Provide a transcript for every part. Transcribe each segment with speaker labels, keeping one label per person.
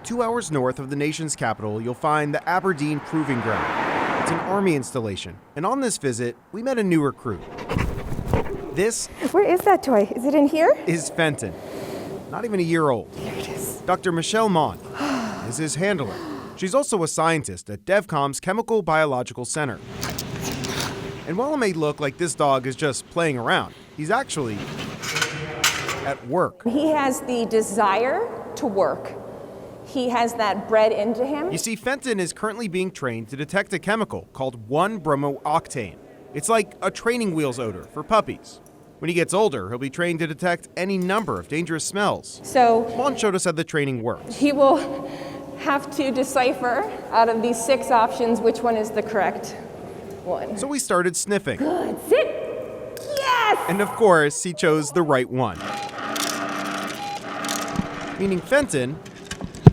Speaker 1: 2 hours north of the nation's capital, you'll find the Aberdeen Proving Ground. It's an Army installation, and on this visit, we met a new recruit. This
Speaker 2: Where is that toy? Is it in here?
Speaker 1: is Fenton, not even a year old.
Speaker 2: Here it is.
Speaker 1: Dr. Michelle Mont is his handler. She's also a scientist at DevCom's Chemical Biological Center. And while it may look like this dog is just playing around, he's actually at work.
Speaker 2: He has the desire to work. He has that bred into him.
Speaker 1: You see, Fenton is currently being trained to detect a chemical called 1-bromooctane. It's like a training wheels odor for puppies. When he gets older, he'll be trained to detect any number of dangerous smells.
Speaker 2: So
Speaker 1: Mon showed us how the training works.
Speaker 2: he will have to decipher out of these 6 options which one is the correct one.
Speaker 1: So we started sniffing.
Speaker 2: Good. Sit. Yes!
Speaker 1: And of course, he chose the right one. Meaning Fenton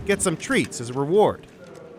Speaker 1: gets some treats as a reward.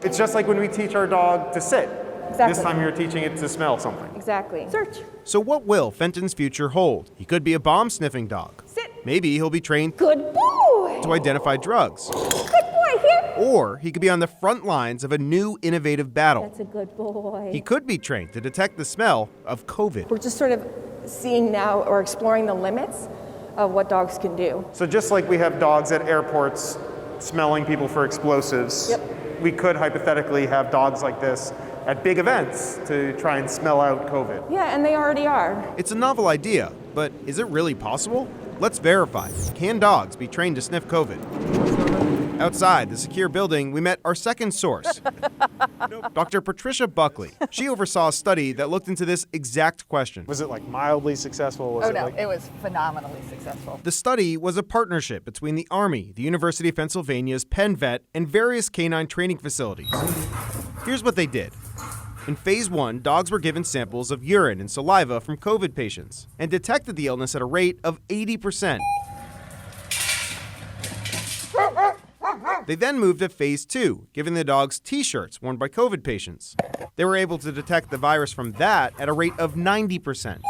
Speaker 3: It's just like when we teach our dog to sit.
Speaker 2: Exactly.
Speaker 3: This time you're teaching it to smell something.
Speaker 2: Exactly. Search.
Speaker 1: So what will Fenton's future hold? He could be a bomb-sniffing dog.
Speaker 2: Sit.
Speaker 1: Maybe he'll be trained
Speaker 2: Good boy.
Speaker 1: to identify drugs.
Speaker 2: Good boy. Here.
Speaker 1: Or he could be on the front lines of a new innovative battle.
Speaker 2: That's a good boy.
Speaker 1: He could be trained to detect the smell of COVID.
Speaker 2: We're just sort of seeing now or exploring the limits of what dogs can do.
Speaker 3: So just like we have dogs at airports smelling people for explosives,
Speaker 2: Yep.
Speaker 3: we could hypothetically have dogs like this at big events to try and smell out COVID.
Speaker 2: Yeah, and they already are.
Speaker 1: It's a novel idea, but is it really possible? Let's verify. Can dogs be trained to sniff COVID? Outside the secure building, we met our second source, Dr. Patricia Buckley. She oversaw a study that looked into this exact question.
Speaker 3: Was it like mildly successful? Was
Speaker 4: Oh
Speaker 3: it
Speaker 4: no,
Speaker 3: like
Speaker 4: it was phenomenally successful.
Speaker 1: The study was a partnership between the Army, the University of Pennsylvania's Penn Vet, and various canine training facilities. Here's what they did. In phase 1, dogs were given samples of urine and saliva from COVID patients and detected the illness at a rate of 80%. They then moved to phase 2, giving the dogs t-shirts worn by COVID patients. They were able to detect the virus from that at a rate of 90%.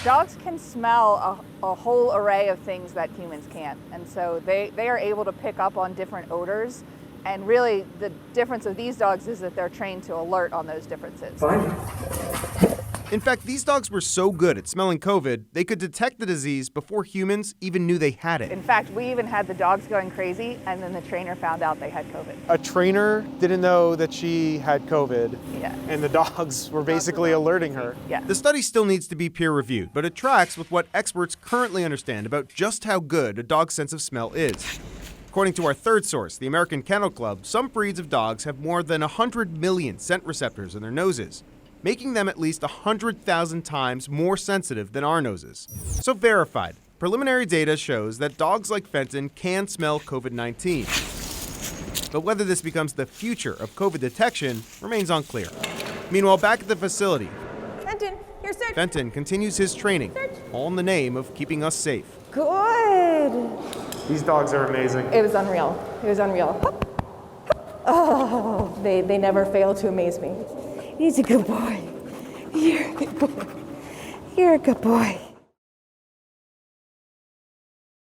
Speaker 4: Dogs can smell a whole array of things that humans can't, and so they are able to pick up on different odors. And really, the difference of these dogs is that they're trained to alert on those differences.
Speaker 1: In fact, these dogs were so good at smelling COVID, they could detect the disease before humans even knew they had it.
Speaker 4: In fact, we even had the dogs going crazy, and then the trainer found out they had COVID.
Speaker 3: a trainer didn't know that she had COVID,
Speaker 4: Yeah.
Speaker 3: and the dogs were basically alerting her.
Speaker 4: Yeah.
Speaker 1: The study still needs to be peer-reviewed, but it tracks with what experts currently understand about just how good a dog's sense of smell is. According to our third source, the American Kennel Club, some breeds of dogs have more than 100 million scent receptors in their noses, making them at least 100,000 times more sensitive than our noses. So verified, preliminary data shows that dogs like Fenton can smell COVID-19. But whether this becomes the future of COVID detection remains unclear. Meanwhile, back at the facility,
Speaker 2: Fenton, here, search.
Speaker 1: Fenton continues his training, all in the name of keeping us safe.
Speaker 2: Good.
Speaker 3: These dogs are amazing.
Speaker 2: It was unreal. It was unreal. Oh, they never fail to amaze me. He's a good boy. You're a good boy. You're a good boy.